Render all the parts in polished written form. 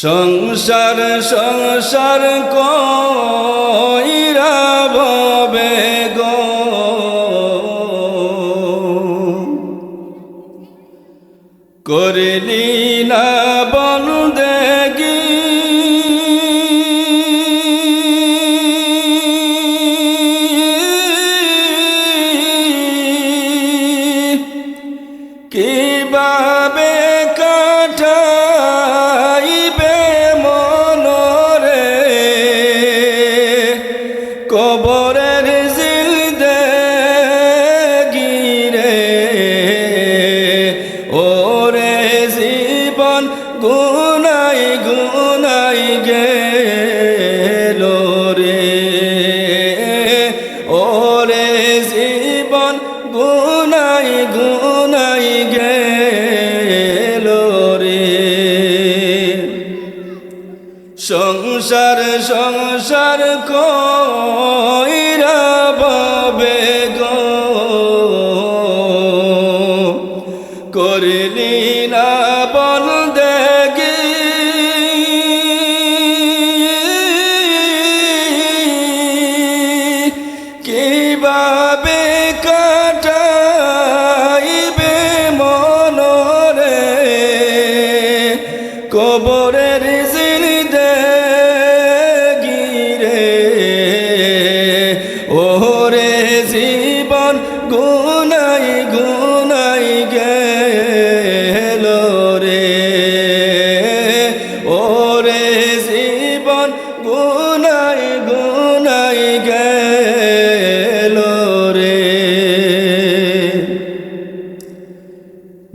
সংসার সংসার কইরা ভবে গো করলি না বন্দেগি কিভাবে কাটাইবে মনরে কবরের জিন্দেগি রে ওরে জীবন গুনাই গুনাই গেল রে ওরে জীবন গুনাই গুনাই গেল রে সংসার সংসার কইরা ভবে গো করলি না বন্দেগি কিভাবে কাটাইবে মনরে কবরের জিন্দেগি রে ওরে জীবন গুনাই গুনাই গেল রে ওরে জীবন গুনাই গুনাই গেল রে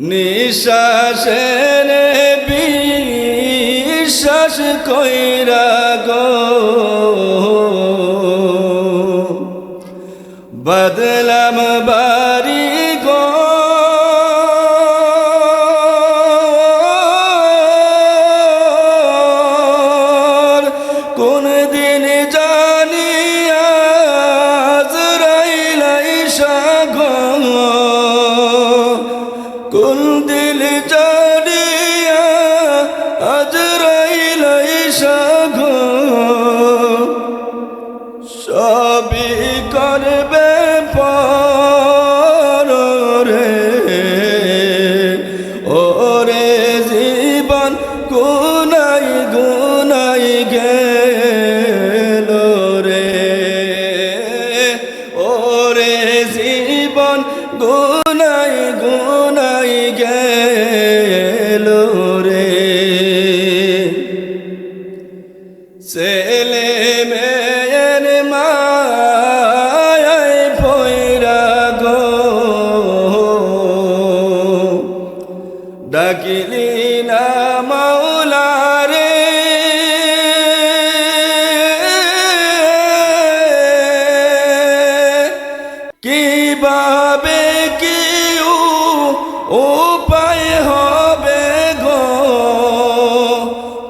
নিঃশ্বাসের বিশ্বাস কইরা গো বদলাম বাড়ি গো কোন দিন জানি আজরাইল আইসা গো কোন দিল জানিয়া আজরাইল আইসা গো সবই করবে পর রে ওরে জীবন গুনাই গুনাই গেল রে ওরে জীবন গুনাই গুনাই গেল রে ছেলে মেয়ের মায়ায় পয়রা গো ডাকিলি না মাওলা রে কিভাবে কি উপায় হবে গো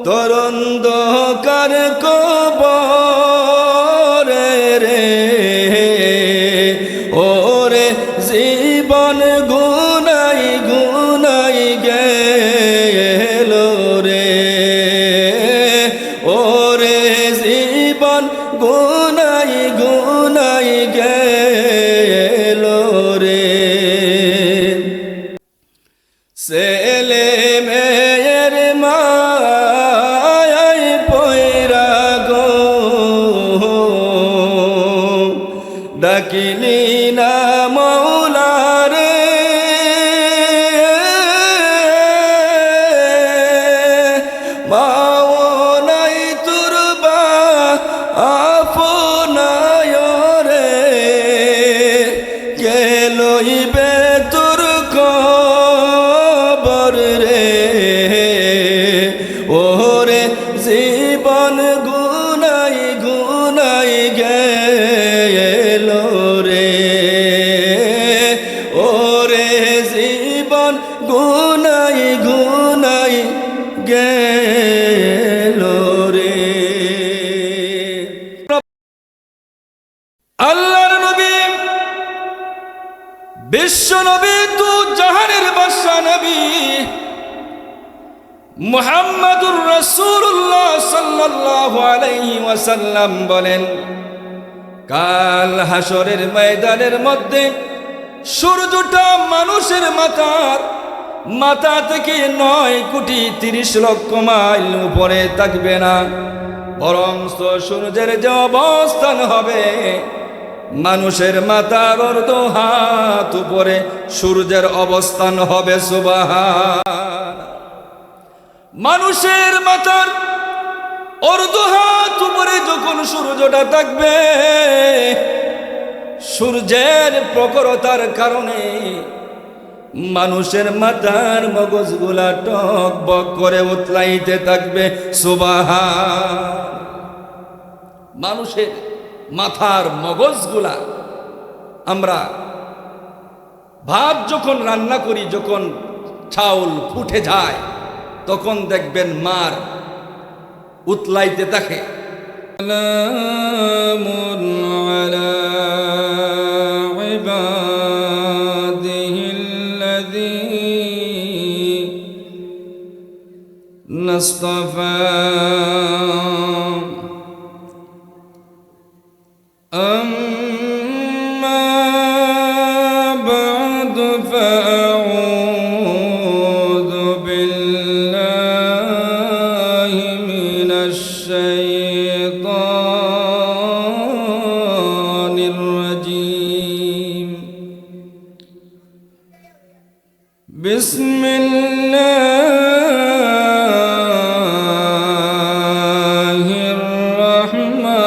তোর অন্ধকার কবরে রে ওরে জীবন গুনাই গুনাই গেল রে ওরে জীবন গুনাই গুনাই গেল রে ছেলে মেয়ের মায়ায় পয়রা গো ডাকিলি না মাওলা রে মাও নাই তুরবা আপনায় রে গেলইবে তোর কবর রে ওরে জীবন গুনাই গুনাই গেল রে ওরে জীবন গুনাই গুনাই গেল রে আল্লাহর নবী বিশ্ব নবী তু জাহানের বাদশা নবী মুহাম্মাদুর রাসূলুল্লাহ সাল্লাল্লাহু আলাইহি ওয়াসাল্লাম বলেন, কাল হাসরের ময়দানের মধ্যে সূর্যটা মানুষের মাথা থেকে 9,30,00,000 মাইল উপরে থাকবে না, বরং সূর্যের যে অবস্থান হবে, মানুষের মাথার অর্ধ হাত উপরে সূর্যের অবস্থান হবে। সুবহান। মানুষের মাথার অর্ধ হাত উপরে যখন সূর্যটা থাকবে, সূর্যের প্রখরতার কারণে মানুষের মাথার মগজগুলা টকবক করে উতলাইতে থাকবে। সুবহান। মানুষের মাথার মগজগুলা, আমরা ভাত যখন রান্না করি, যখন চাউল ফুটে যায়, তখন দেখবেন মার উতলাইতে থাকে। সালামুন আলা ইবাদিহিল্লাযীনা ইসতাফা أما بعد فأعوذ بالله من الشيطان الرجيم. بسم الله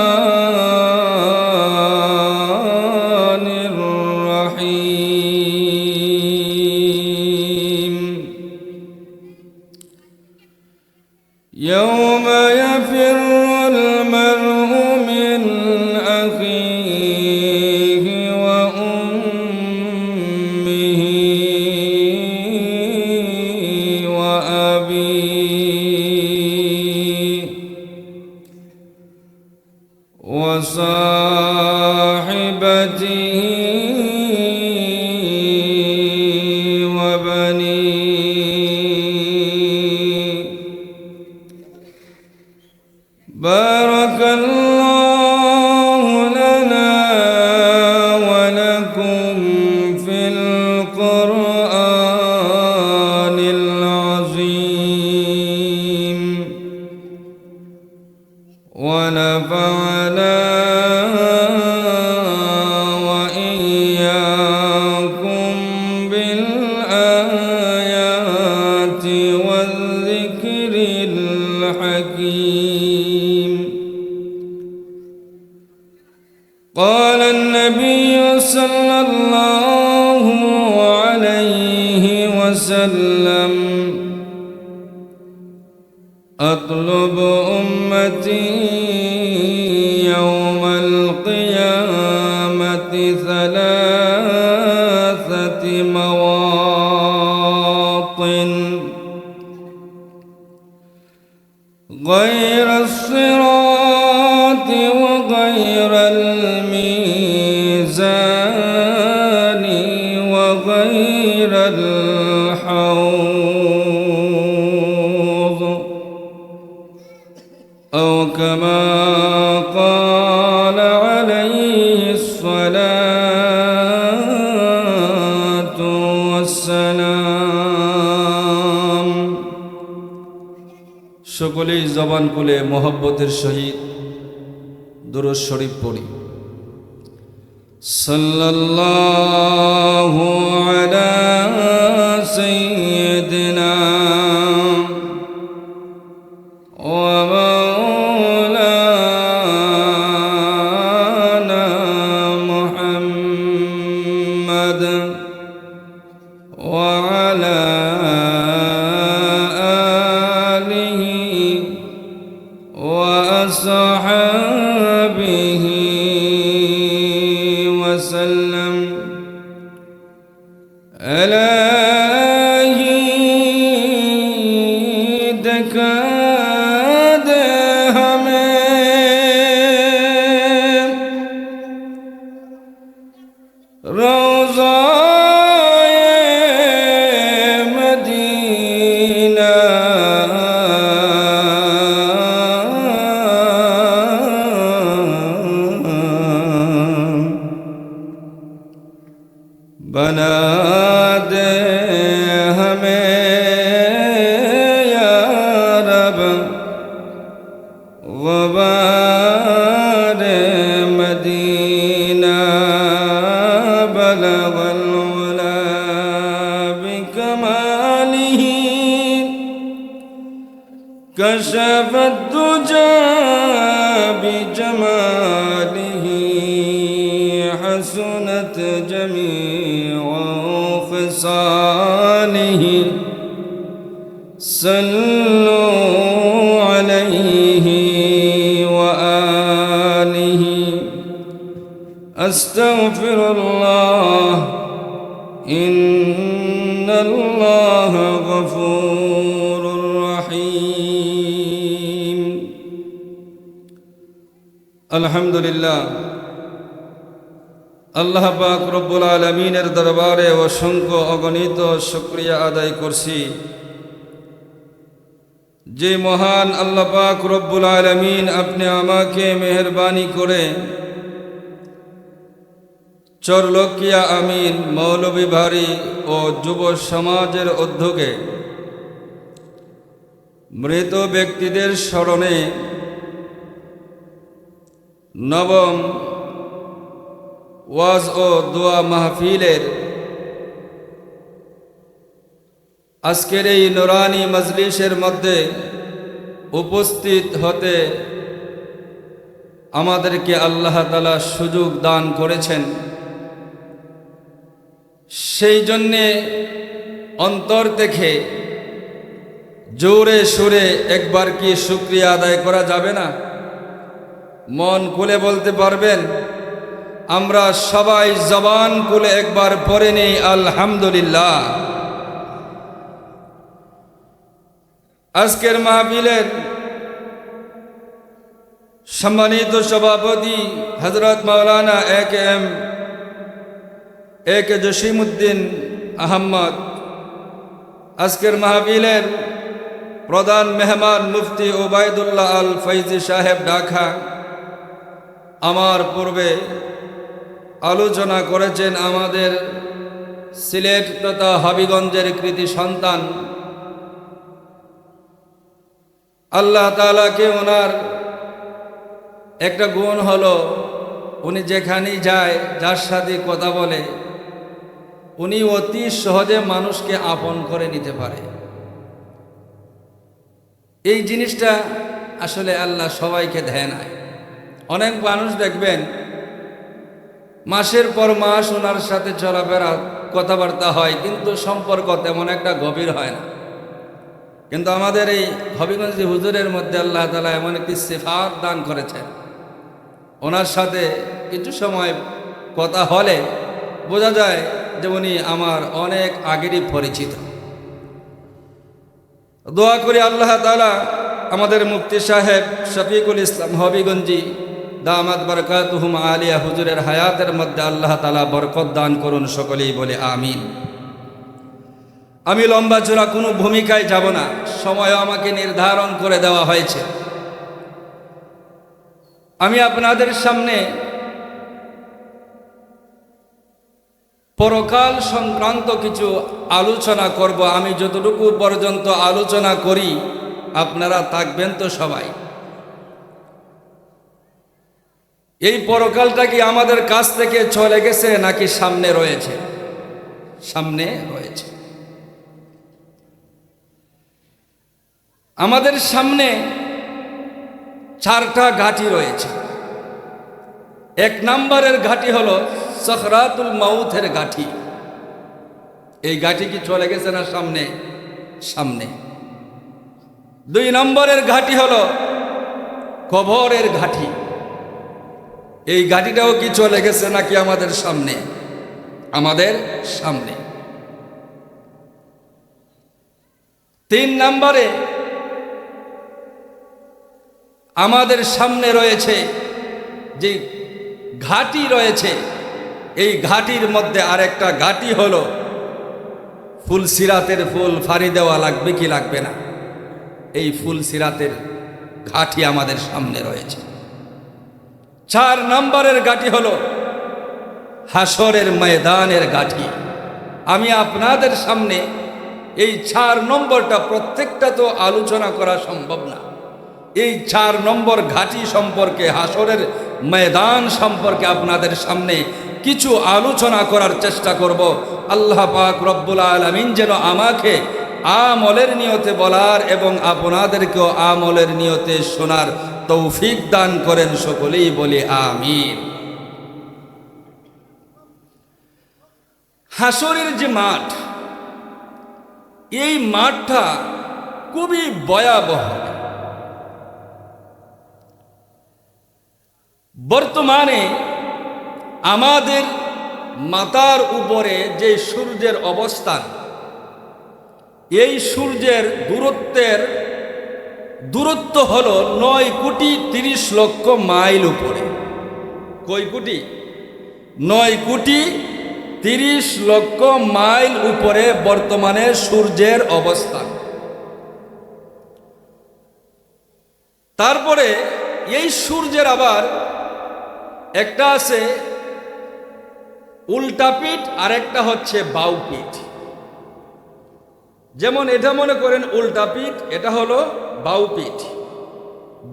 الرحمن الرحيم. يوم يفر المرء من أخيه وأمه وأبيه وصاحبته وبنيه. بارك الله لنا ولكم في القرآن العظيم، ونفعنا وإياكم بالآيات والذكر الحكيم. قال النبي صلى الله عليه وسلم: أطلب أمتي يوم القيامة 3 مواطن: غير الصراط وغير الميزان وغير الحوض، أو كما قال عليه الصلاة والسلام. সকলেই জবান খুলে মোহব্বতের সহিত দুরূদ শরীফ পড়ি। সাল্লাল্লাহু আলা সাইয়্যিদিনা ওয়া মাওলানা মুহাম্মদ ওয়া আলা وصحبه وسلم. إلهي دكاد हमें रोज़ाए मदीना كشف الدجى بجماله حسنت جميع خصاله صلوا عليه وآله أستغفر الله إن الله غفور رحيم الحمد لله আল্লাহ পাক রব্বুল আলামিনের দরবারে অসংখ্য অগণিত শুকরিয়া আদায় করছি যে মহান আল্লাহ পাক রব্বুল আলামিন আপনি আমাকে মেহেরবানি করে চরলকিয়া আমিন মৌলভী ভারী ও যুব সমাজের উদ্যোগে মৃত ব্যক্তিদের স্মরণে নবম ওয়াজ ও দোয়া মাহফিলের আজকের এই নুরানি মজলিসের মধ্যে উপস্থিত হতে আমাদেরকে আল্লাহ তাআলা সুযোগ দান করেছেন। সেই জন্যে অন্তর থেকে জোরে সুরে একবার কি শুকরিয়া আদায় করা যাবে না? মন খুলে বলতে পারবেন? আমরা সবাই জবান খুলে একবার পড়ে নেই আলহামদুলিল্লাহ। আজকের মাহফিলের সম্মানিত সভাপতি হযরত মাওলানা একে জসিমউদ্দিন আহমদ, আজকের মাহফিলের প্রধান মেহমান মুফতি ওবায়দুল্লাহ আল ফৈজি সাহেব ঢাকা, আমার পূর্বে আলোচনা করেছেন আমাদের সিলেট তথা হবিগঞ্জের কৃতি সন্তান। আল্লাহ তাআলাকে ওনার একটা গুণ হলো উনি যেখানেই যায় যার সাথে কথা বলে উনি অতি সহজে মানুষকে আপন করে নিতে পারে। এই জিনিসটা আসলে আল্লাহ সবাইকে দেয় না। অনেক মানুষ দেখবেন মাসের পর মাস ওনার সাথে চলাফেরা কথাবার্তা হয়, কিন্তু সম্পর্ক তেমন একটা গভীর হয় না। কিন্তু আমাদের এই হবিগঞ্জ হুজুরের মধ্যে আল্লাহ তাআলা এমন একটি সিফাত দান করেছেন, ওনার সাথে কিছু সময় কথা হলে বোঝা যায় যে উনি আমার অনেক আগেরই পরিচিত। দোয়া করি আল্লাহ তাআলা আমাদের মুফতি সাহেব শফিকুল ইসলাম হবিগঞ্জি দামাত বরকাতুহুম আলিয়া হুজুরের হায়াতের মধ্যে আল্লাহ তাআলা বরকত দান করুন, সকলেই বলে আমিন। আমি লম্বা চূড়া কোনো ভূমিকায় যাব না, সময় আমাকে নির্ধারণ করে দেওয়া হয়েছে। আমি আপনাদের সামনে পরকাল সংক্রান্ত কিছু আলোচনা করব। আমি যতটুকু পর্যন্ত আলোচনা করি আপনারা থাকবেন তো সবাই। এই পরকালটা কি আমাদের কাছ থেকে চলে গেছে নাকি সামনে রয়েছে? সামনে রয়েছে। আমাদের সামনে চারটা ঘাঁটি রয়েছে। এক নম্বরের ঘাঁটি হলো সাকরাতুল মাউতের ঘাঁটি। এই ঘাঁটি কি চলে গেছে না সামনে? সামনে। দুই নম্বরের ঘাঁটি হলো কবরের ঘাঁটি। এই ঘাঁটিটাও কি চলে গেছে নাকি আমাদের সামনে? আমাদের সামনে। তিন নম্বরে আমাদের সামনে রয়েছে যে ঘাঁটি রয়েছে, এই ঘাঁটির মধ্যে আরেকটা ঘাঁটি হলো ফুল সিরাতের ফুল ফাড়ি দেওয়া লাগবে কি লাগবে না? এই ফুল সিরাতের ঘাঁটি আমাদের সামনে রয়েছে। চার নম্বরের ঘাঁটি হলো হাসরের ময়দানের ঘাঁটি। আমি আপনাদের সামনে এই 4 নম্বরটা, প্রত্যেকটা তো আলোচনা করা সম্ভব না। এই 4 নম্বর ঘাঁটি সম্পর্কে, হাসরের ময়দান সম্পর্কে আপনাদের সামনে কিছু আলোচনা করার চেষ্টা করব। আল্লাহ পাক রব্বুল আলামিন যেন আমাকে আমলের নিয়তে বলার এবং আপনাদেরকেও আমলের নিয়তে শোনার তৌফিক দান করেন, সকলেই বলি আমিন। হাসরের যে মাঠ, এই মাঠটা খুবই ভয়াবহ। বর্তমানে আমাদের মাথার উপরে যে সূর্যের অবস্থান, এই সূর্যের দূরত্ব হলো 9,30,00,000 মাইল উপরে। কয় কোটি? 9,30,00,000 মাইল উপরে বর্তমানে সূর্যের অবস্থান। তারপরে এই সূর্যের আবার একটা আছে উল্টা পিঠ আর একটা হচ্ছে বাউ পিঠ। যেমন এটা মনে করেন উল্টা পিঠ, এটা হলো বাউ পিঠ।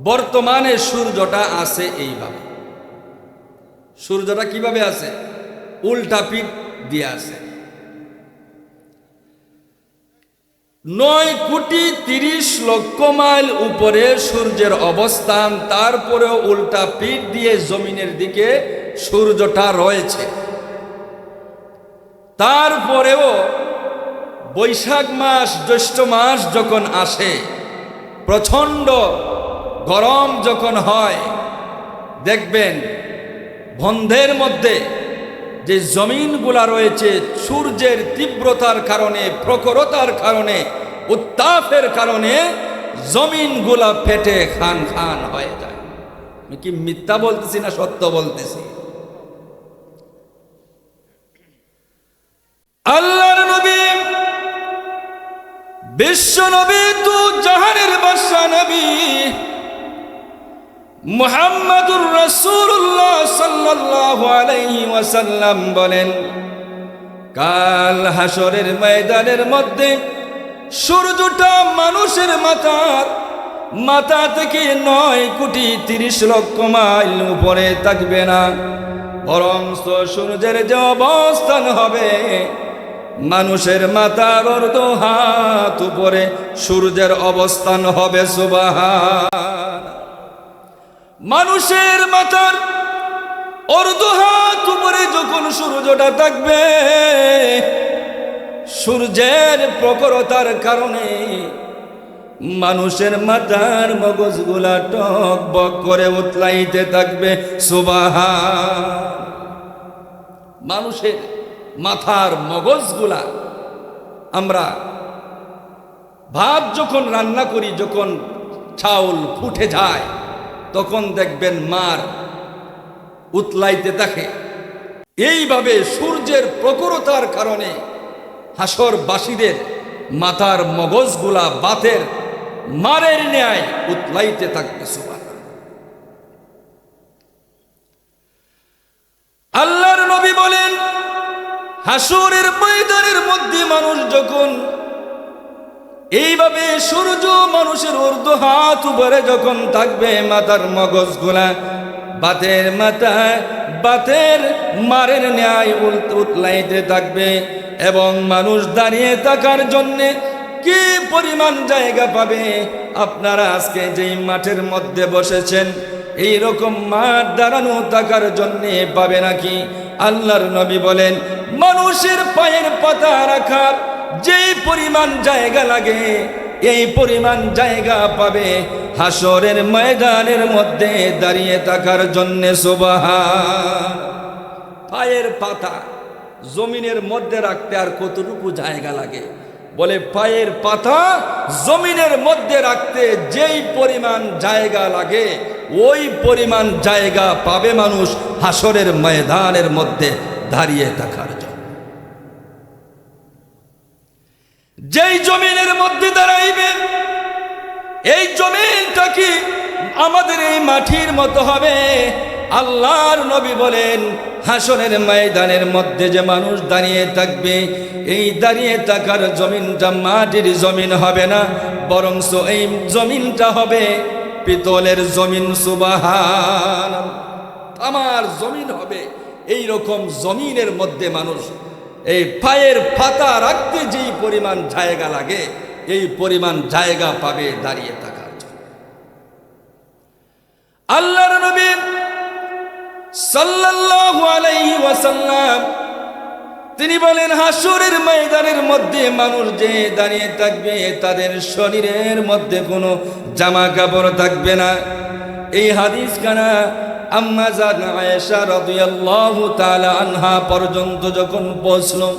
বর্তমানে সূর্যটা আছে এইভাবে। সূর্যটা কিভাবে আছে? উল্টা পিঠ দিয়ে আছে। 9,30,00,000 মাইল উপরে সূর্যের অবস্থান, তারপরেও উল্টা পিঠ দিয়ে জমিনের দিকে সূর্যটা রয়েছে। তারপরেও বৈশাখ মাস, জ্যৈষ্ঠ মাস যখন আসে, প্রচণ্ড গরম যখন হয়, দেখবেন বন্ধের মধ্যে যে জমিনগুলা রয়েছে সূর্যের তীব্রতার কারণে, প্রখরতার কারণে, উত্তাপের কারণে জমিনগুলা ফেটে খান খান হয়ে যায়। আমি কি মিথ্যা বলতেছি না সত্য বলতেছি? আল্লাহর নবী, বিশ্ব নবী, তু জাহানের বাদশা নবী মুহাম্মাদুর রাসূলুল্লাহ সাল্লাল্লাহু আলাইহি ওয়াসাল্লাম বলেন, কাল হাসরের ময়দানের মধ্যে সূর্যটা মানুষের মাথা থেকে 9,30,00,000 মাইল উপরে থাকবে না, বরং সূর্যের যে অবস্থান হবে, মানুষের মাথার অর্ধ হাত উপরে সূর্যের অবস্থান হবে। সুবহান। মানুষের মাথার অর্ধ হাত উপরে যখন সূর্যটা থাকবে, সূর্যের প্রখরতার কারণে মানুষের মাথার মগজগুলা টকবক করে উতলাইতে থাকবে। সুবহান। মানুষের মাথার মগজগুলা, আমরা ভাত যখন রান্না করি, যখন চাউল ফুটে যায়, তখন দেখবেন মার উতলাইতে থাকে। এইভাবে সূর্যের প্রখরতার কারণে হাসরবাসীদের মাথার মগজগুলা বাতের মারের ন্যায় উতলাইতে থাকবে। সুবহানাল্লাহ। আল্লাহর নবী বলেন, হাসরের ময়দানের মধ্যে মানুষ যখন এইভাবে সূর্য মানুষের অর্ধ হাত উপরে যখন থাকবে, মাথার মগজগুলা বাতের মারের ন্যায় উতলাইতে থাকবে, এবং মানুষ দাঁড়িয়ে থাকার জন্যে কি পরিমাণ জায়গা পাবে? আপনারা আজকে যেই মাঠের মধ্যে বসেছেন, এই রকম মাঠ দাঁড়ানো থাকার জন্যে পাবে নাকি? আল্লাহর নবী বলেন, মানুষের পায়ের পাতা রাখার যেই পরিমাণ জায়গা লাগে, এই পরিমাণ জায়গা পাবে হাসরের ময়দানের মধ্যে দাঁড়িয়ে থাকার জন্যে। সুবহান। পায়ের পাতা জমিনের মধ্যে রাখতে আর কতটুকু জায়গা লাগে? বলে পায়ের পাতা জমিনের মধ্যে রাখতে যেই পরিমাণ জায়গা লাগে, ওই পরিমাণ জায়গা পাবে মানুষ হাসরের ময়দানের মধ্যে দাঁড়িয়ে থাকার জন্য। যেই জমিনের মধ্যে দাঁড়াইবে, এই জমিনটা কি আমাদের এই মাটির মতো হবে? আল্লাহর নবী বলেন, হাসরের ময়দানের মধ্যে যে মানুষ দাঁড়িয়ে থাকবে, এই দাঁড়িয়ে থাকার জমিনটা মাটির জমিন হবে না, বরং এই জমিনটা হবে পিতলের জমিন। সুবহান। আমার জমিন হবে এই রকম জমিনের মধ্যে মানুষ এই পায়ের পাতা রাখতে যেই পরিমাণ জায়গা লাগে এই পরিমাণ জায়গা পাবে দাঁড়িয়ে থাকার জন্য। আল্লাহর নবী সাল্লাল্লাহু আলাইহি ওয়াসাল্লাম তিনি বলেন, হাসরের ময়দানের মধ্যে মানুষ যে দাঁড়িয়ে থাকবে তাদের শরীরের মধ্যে কোনো জামা কাপড় থাকবে না। এই হাদিস কানা আম্মা জান আয়েশা রাদিয়াল্লাহু তাআলা আনহা পর্যন্ত যখন পৌঁছলো,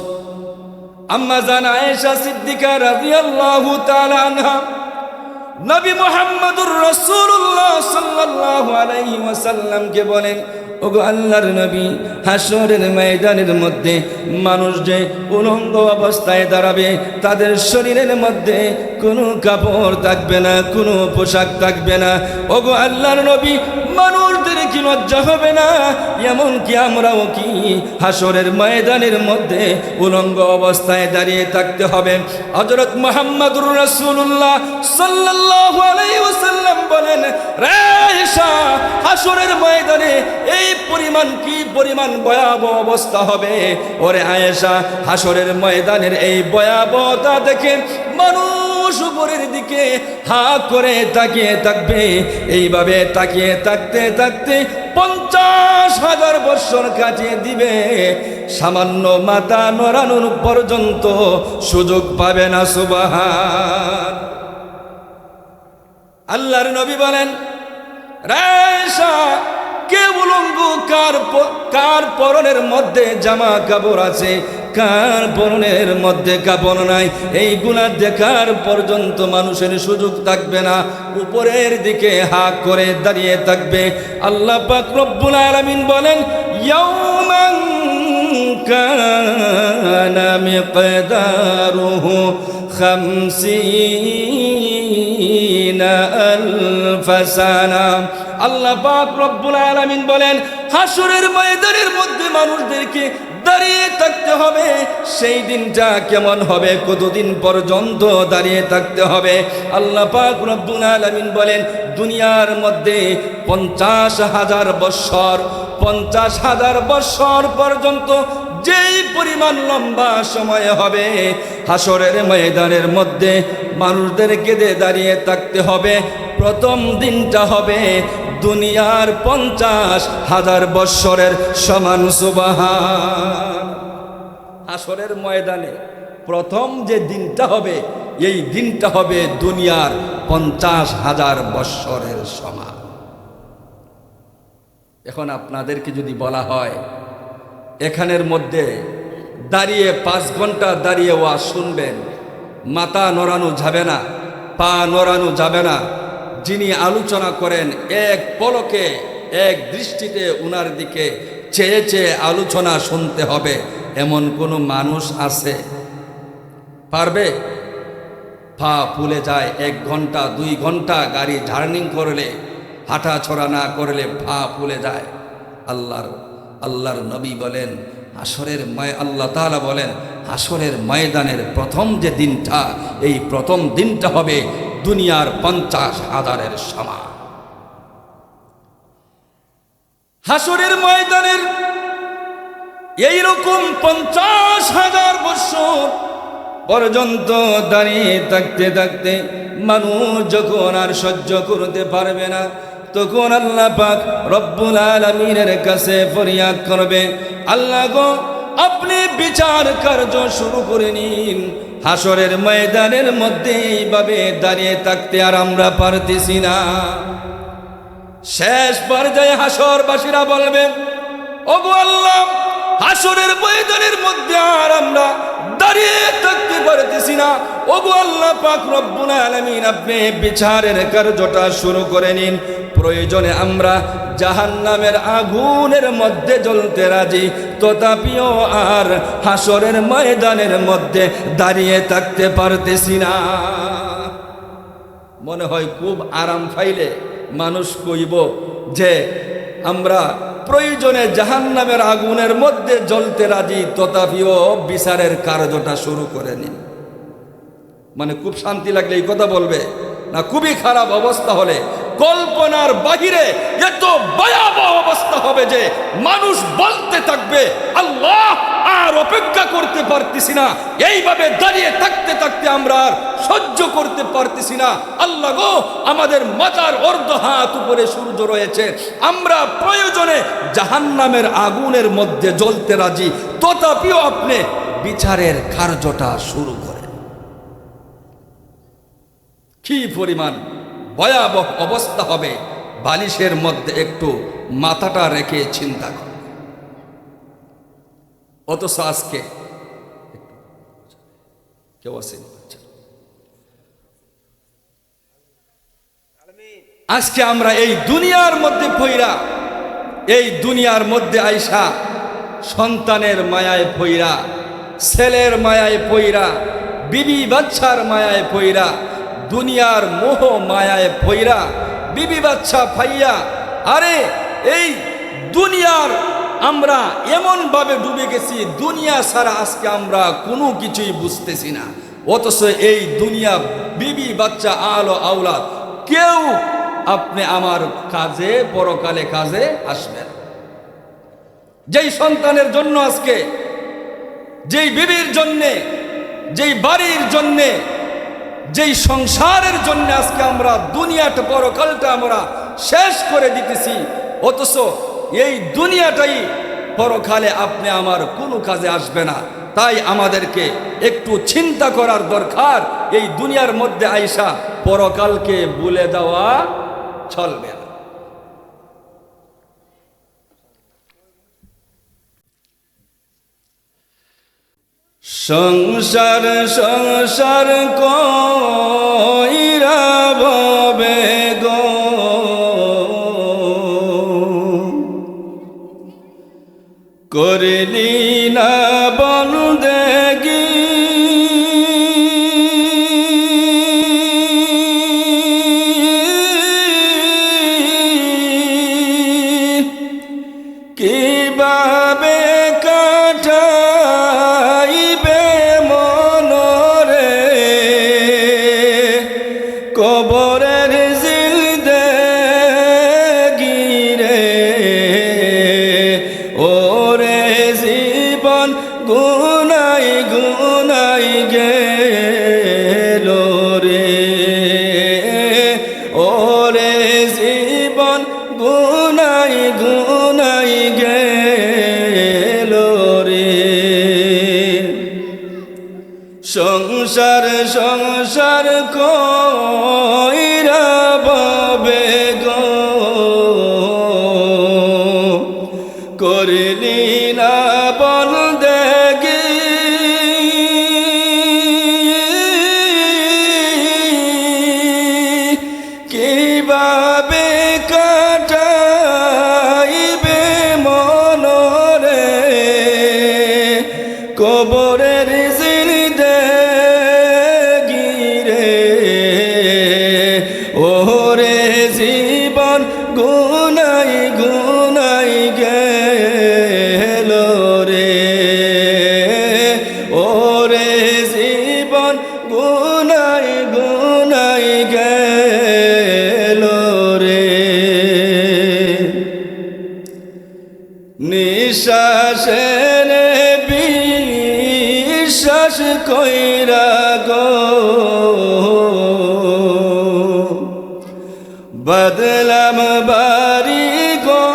আম্মা জান আয়েশা সিদ্দিকা রাদিয়াল্লাহু তাআলা আনহা নবী মুহাম্মদুর রাসূলুল্লাহ সাল্লাল্লাহু আলাইহি ওয়াসাল্লামকে বলেন, ওগো আল্লাহর নবী, হাসরের ময়দানের মধ্যে মানুষ যে উলঙ্গ অবস্থায় দাঁড়াবে তাদের শরীরের মধ্যে কোনো কাপড় থাকবে না, কোনো পোশাক থাকবে না। ওগো আল্লাহর নবী, মানুষদের কি লজ্জা হবে না? এমনকি আমরাও কি হাসরের ময়দানের মধ্যে উলঙ্গ অবস্থায় দাঁড়িয়ে থাকতে হবে? হযরত মুহাম্মদুর রাসূলুল্লাহ সাল্লাল্লাহু আলাইহি ওয়াসাল্লাম বলেন, রে আয়েশা, হাসরের ময়দানে এই পরিমাণ কি পরিমাণ ভয়াবহ অবস্থা হবে। ওরে আয়েশা, হাসরের ময়দানের এই ভয়াবহতা দেখে মানুষ উপরের দিকে হা করে তাকিয়ে থাকবে। এইভাবে তাকিয়ে থাকতে থাকতে 50,000 বছর কাটিয়ে দিবে, সামান্য মাথা নড়ানোর পর্যন্ত সুযোগ পাবে না। সুবহান আল্লাহর নবী বলেন, আয়েশা, কে উলঙ্গ, কার পরনের মধ্যে জামা কাপড় আছে, কার পরনের মধ্যে কাপড় নাই, এইগুলা দেখার পর্যন্ত মানুষের সুযোগ থাকবে না। উপরের দিকে হা করে দাঁড়িয়ে থাকবে। আল্লাহ পাক রব্বুল আলামিন বলেন, ইয়াউমান কানা মিকদারুহু 50 আলফ সানা। আল্লাহ পাক রব্বুল আলামিন বলেন, হাসরের ময়দানের মধ্যে মানুষদেরকে দাঁড়িয়ে থাকতে হবে। সেই দিনটা কেমন হবে, কতদিন পর্যন্ত দাঁড়িয়ে থাকতে হবে? আল্লাহ পাক রব্বুল আলামিন বলেন, দুনিয়ার মধ্যে 50,000 বৎসর, 50,000 বৎসর পর্যন্ত যেই পরিমাণ লম্বা সময় হবে, হাসরের ময়দানের মধ্যে মানুষদেরকে দাঁড়িয়ে থাকতে হবে। প্রথম দিনটা হবে দুনিয়ার 50,000 বৎসরের সমান। সুবহান। হাসরের ময়দানে প্রথম যে দিনটা হবে, এই দিনটা হবে দুনিয়ার 50,000 বৎসরের সমান। এখন আপনাদেরকে যদি বলা হয় এখানের মধ্যে দাঁড়িয়ে 5 ঘন্টা দাঁড়িয়ে ওয়াজ শুনবেন, মাথা নড়ানো যাবে না, পা নড়ানো যাবে না, যিনি আলোচনা করেন এক পলকে এক দৃষ্টিতে উনার দিকে চেয়ে চেয়ে আলোচনা শুনতে হবে, এমন কোনো মানুষ আছে? পারবে? পা ফুলে যায়। 1 ঘন্টা 2 ঘন্টা গাড়ি জার্নিং করলে, হাঁটা ছড়া না করলে পা ফুলে যায়। আল্লাহর নবী বলেন, আল্লাহ তাআলা বলেন, হাসরের ময়দানের প্রথম যে দিনটা, এই প্রথম দিনটা হবে দুনিয়ার 50,000-এর সমান। হাসরের ময়দানের এইরকম 50,000 বছর পর্যন্ত দাঁড়িয়ে থাকতে থাকতে মানুষ যখন আর সহ্য করতে পারবে না, তখন আল্লাহ পাক রব্বুল আলামিনের কাছে ফরিয়াদ করবে, আল্লাহ গো, আপনি বিচার কার্য শুরু করে নিন। হাসরের ময়দানের মধ্যে এইভাবে দাঁড়িয়ে থাকতে আর আমরা পারতেছি না। শেষ পর্যায়ে হাসরবাসীরা বলবে, ওগো আল্লাহ, হাসরের ময়দানের মধ্যে আর আমরা দাঁড়িয়ে থাকতে পারতেছি না। ওগো আল্লাহ পাক রব্বুল আলামিন, আপনি বিচারের কার্যটা শুরু করে নিন। প্রয়োজনে আমরা জাহান্নামের আগুনের মধ্যে জ্বলতে রাজি, তথাপিও আর হাসরের ময়দানের মধ্যে দাঁড়িয়ে থাকতে পারতেছি না। মনে হয় খুব আরাম পাইলে মানুষ কইব যে আমরা প্রয়োজনে জাহান্নামের আগুনের মধ্যে জ্বলতে রাজি, তথাপিও বিচারের কার্যটা শুরু করে নিন। মানে খুব শান্তি লাগলে এই কথা বলবে না, খুবই খারাপ অবস্থা হলে, কল্পনার বাহিরে এত ভয়াবহ অবস্থা হবে যে মানুষ বলতে থাকবে, আল্লাহ আর অপেক্ষা করতে পারতেছি না, এইভাবে দাঁড়িয়ে থাকতে থাকতে আমরা আর সহ্য করতে পারতেছি না। আল্লাহ গো, আমাদের মাথার অর্ধ হাত উপরে সূর্য রয়েছে, আমরা প্রয়োজনে জাহান্নামের আগুনের মধ্যে জ্বলতে রাজি, তথাপিও আপনি বিচারের কার্যটা শুরু করেন। কি পরিমাণ ভয়াবহ অবস্থা হবে, বালিশের মধ্যে একটু মাথাটা রেখে চিন্তা কর। অথচ আজকে কেউ আসেন, আজকে আমরা এই দুনিয়ার মধ্যে পইরা, এই দুনিয়ার মধ্যে আইসা সন্তানের মায়ায় পইরা, ছেলের মায়ায় পইরা, বিবি বাচ্চার মায়ায় পইরা, দুনিয়ার মোহ মায়ায় পইরা, বিবি বাচ্চা পাইয়া, আরে এই দুনিয়ার আমরা এমন ভাবে ডুবে গেছি, দুনিয়া ছাড়া আজকে আমরা কোনো কিছুই বুঝতেছি না। অথচ এই দুনিয়া, বিবি বাচ্চা, আলো আওলাদ, কেউ আপনি আমার কাজে, পরকালে কাজে আসবেন। যেই সন্তানের জন্য আজকে, যেই বিবির জন্যে, যেই বাড়ির জন্যে, যেই সংসারের জন্য আজকে আমরা দুনিয়াটা, পরকালটা আমরা শেষ করে দিতেছি, অথচ এই দুনিয়াটাই পরকালে আপনি আমার কোনো কাজে আসবে না। তাই আমাদেরকে একটু চিন্তা করার দরকার। এই দুনিয়ার মধ্যে আইসা পরকালকে ভুলে দেওয়া চলবে না। সংসার সংসার কইরা ভবে গো, করলি না বন্দেগি, কিভাবে কাটাইবে মনরে, কবরের জিন্দেগি রে, ওরে জীবন গুনাই গুনাই গেল রে, ওরে জীবন গুনাই গুনাই গেল রে। সংসার সংসার কইরা ভবে গো, করলি না বন্দেগি, কিভাবে কাটাইবে মনরে, কবরের জিন্দেগি রে, ওরে জীবন গুনাই গুনাই গেল রে, ওরে জীবন গুনাই গুনাই গেল রে। নিঃশ্বাসের বিশ্বাস কইরা গো, বদলাম বাড়ি গো,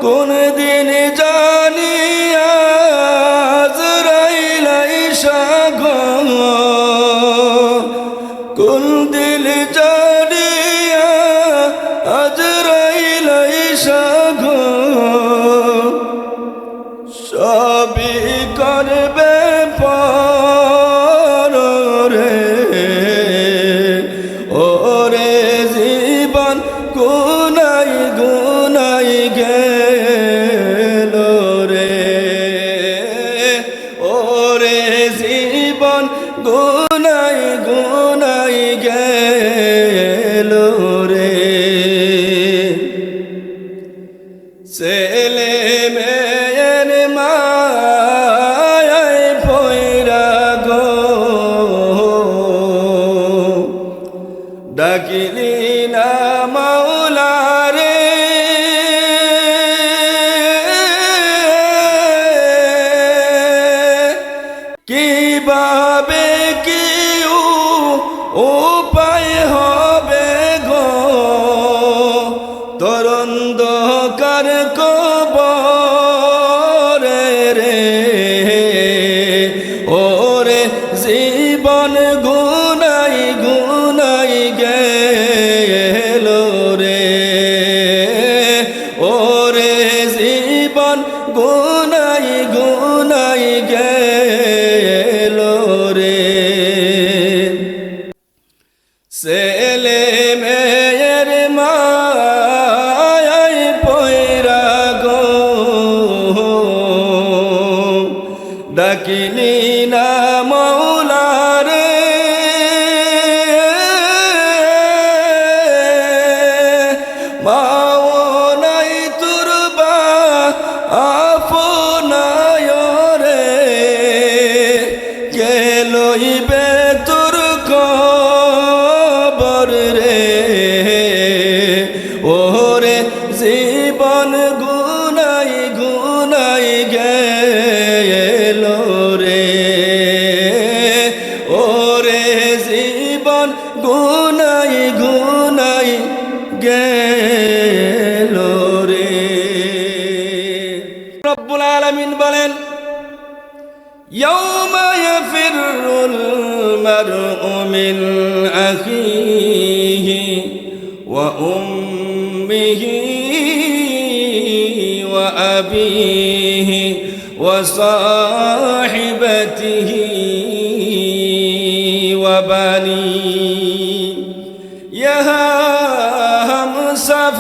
কোন দিন জানি আজরাইল আইসা গো, কোন দিন জানিয়া আজরাইল আইসা গো, সবই করবে পর রে, ওরে জীবন গুনাই গুনাই গেল রে, ওরে জীবন গুনাই গুনাই গেল রে। ছেলে মেয়ের মায়ায় পয়রা গো, ডাকিলি না কিভাবে কি উপায় হবে গো তরন্ধকার কবরে রে ওরে জীবন গুনাই গুনাই গেল রে ওরে জীবন গুনাই গুনাই গেল রে ছেলে মেয়ের মায়ায় পয়রা গো ডাকিলি না মৌলা রে মাও নাই তুরবা আপনায় রে কে লইবে তোর কবর রে ওরে জীবন গুনাই গুনাই গেল রে ওরে জীবন গুনাই গুনাই গেল রে রব্বুল আলামিন বলেন يوم يفر المرء من أخيه وأمه وأبيه وصاحبته وبنيه يا हम सब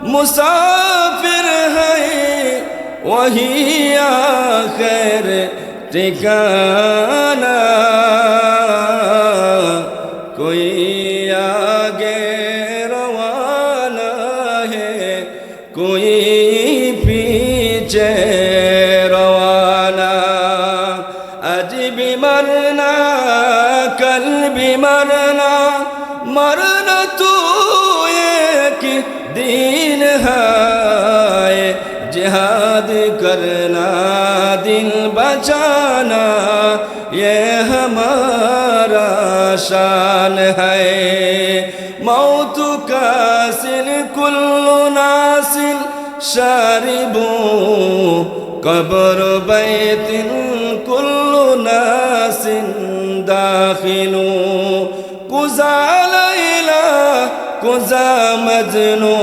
मुसाफिर हैं वही आखिर ठिकाना कोई आगे रवाना है कोई पीछे रवाना आज भी मरना कल भी मरना मरना तो एक दिन है जिहाद करना दिल बचाना ये हमारा शान है मौत का सिल कुल्लु नासिल शारिबू कब्र बैतिन कुल्लु नासिन दाखिलू कुजा लैला कुजा मजनू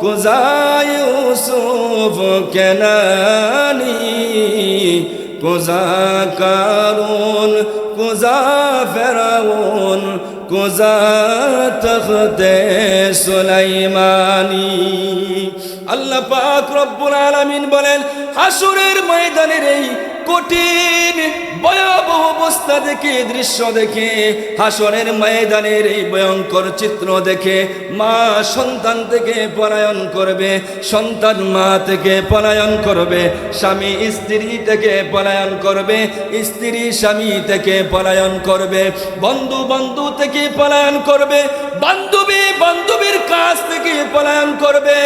कुजा यूसुफ केनानी कुजा कारून कुजा फिरौन कुजा तख्ते सुलाइमानी আল্লাহ পাক রব্বুল আলামিন বলেন হাসরের ময়দানের এই কঠিন ভয়াবহ অবস্থা দেখে দৃশ্য দেখে হাসরের ময়দানের এই ভয়ঙ্কর চিত্র দেখে মা সন্তান থেকে পলায়ন করবে সন্তান মা থেকে পলায়ন করবে স্বামী স্ত্রী থেকে পলায়ন করবে স্ত্রী স্বামী থেকে পলায়ন করবে বন্ধু বন্ধু থেকে পলায়ন করবে বান্ধবী বান্ধবীর কাছ থেকে পলায়ন করবে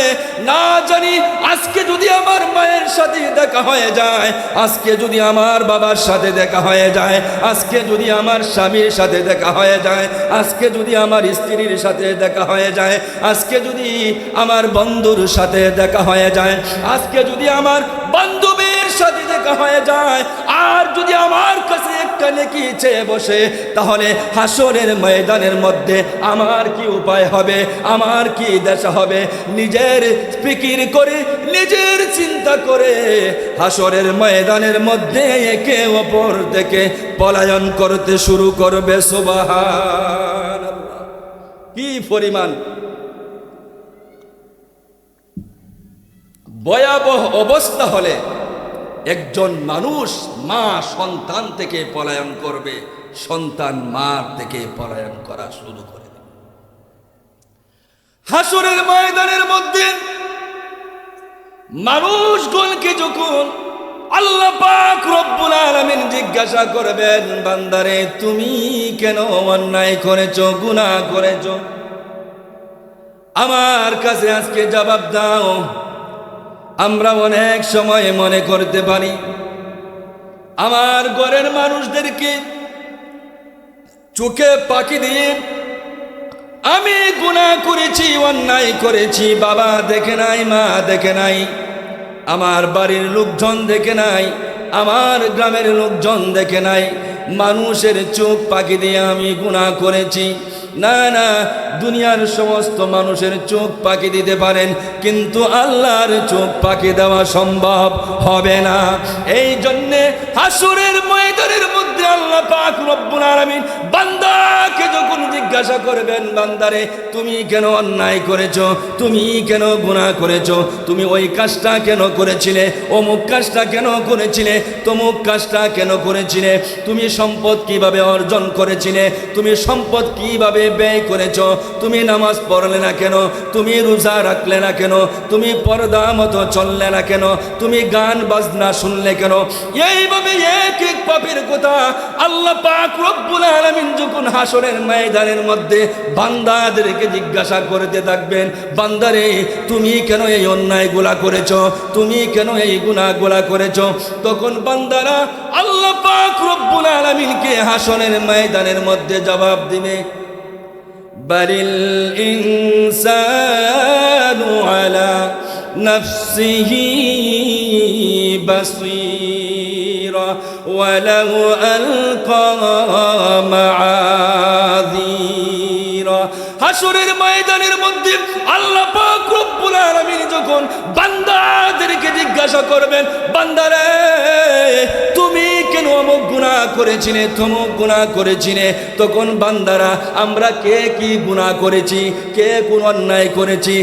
না জানি আজকে যদি আমার মায়ের সাথে দেখা হয়ে যায় আজকে যদি আমার বাবার সাথে দেখা হয়ে যায় আজকে যদি আমার স্বামীর সাথে দেখা হয়ে যায় আজকে যদি আমার স্ত্রীর সাথে দেখা হয়ে যায় আজকে যদি আমার বন্ধুর সাথে দেখা হয়ে যায় আজকে যদি আমার বান্ধবীর সাথে দেখা হয়ে যায় আর যদি আমার কাছে একটা নেকি চেয়ে বসে তাহলে হাসরের ময়দানের মধ্যে আমার কি উপায় হবে আমার কি দশা হবে নিজের ফিকির করে নিজের চিন্তা করে হাসরের ময়দানের মধ্যে একে অপর থেকে পলায়ন করতে শুরু করবে সুবহানাল্লাহ কি পরিমাণ ভয়াবহ অবস্থা হলে একজন মানুষ মা সন্তান থেকে পলায়ন করবে সন্তান মা থেকে পলায়ন করা শুরু করে দেবে হাসরের ময়দানের মধ্যে মানুষগণকে যখন আল্লাহ পাক রব্বুল আলামিন জিজ্ঞাসা করবেন বান্দারে তুমি কেন অন্যায় করেছো গুনাহ করেছো আমার কাছে আজকে জবাব দাও আমরা অনেক সময় মনে করতে পারি আমার ঘরের মানুষদেরকে চোখে পাকি দিয়ে আমি গুনাহ করেছি, অন্যায় করেছি, বাবা দেখে নাই, মা দেখে নাই, আমার বাড়ির লোকজন দেখে নাই, আমার গ্রামের লোকজন দেখে নাই, মানুষের চোখ পাকি দিয়ে আমি গুনাহ করেছি। না না, দুনিয়ার সমস্ত মানুষের চোখ পাকি দিতে পারেন, কিন্তু আল্লাহর চোখ পাকি দেওয়া সম্ভব হবে না। এই জন্যে হাসরের ময়দানের মধ্যে আল্লাহ পাক রব্বুল আলামিন বান্দাকে যখন জিজ্ঞাসা করবেন, বান্দারে তুমি কেন অন্যায় করেছো, তুমি কেন গুনাহ করেছো, তুমি ওই কাজটা কেন করেছিলে, অমুক কাজটা কেন করেছিলে, তমুক কাজটা কেন করেছিলে, তুমি সম্পদ কিভাবে অর্জন করেছিলে, তুমি সম্পদ কিভাবে ব্যয় করেছো, তুমি নামাজ পড়লে না কেন, তুমি রোজা রাখলে না কেন, তুমি পর্দা মতো চললে না কেন, তুমি গান বাজনা শুনলে কেন। এইভাবে এক এক পাপের কথা আল্লাহ পাক রব্বুল আলামিন যখন হাসরের ময়দানের মধ্যে বান্দাদেরকে জিজ্ঞাসা করতে থাকবেন, বান্দারে তুমি কেন এই অন্যায়গুলা করেছো, তুমি কেন এই গুনাহগুলা করেছো, তখন বান্দারা আল্লাহ পাক রব্বুল আলামিনকে হাসরের ময়দানের মধ্যে জবাব দিবে, বালিল ইনসানু আলা নাফসিহি বাসীরা ওয়ালাউ আলকা মাআযীরা। হাসরের ময়দানের মধ্যে আল্লাহ পাক রব্বুল আলামিন যখন বান্দাদেরকে জিজ্ঞাসা করবেন, বান্দারে তুমি কেন অমুক গুনাহ করেছিলে, তমুক গুনাহ করেছিলে, তখন বান্দারা আমরা কে কি গুনাহ করেছি, কে কোন অন্যায় করেছি,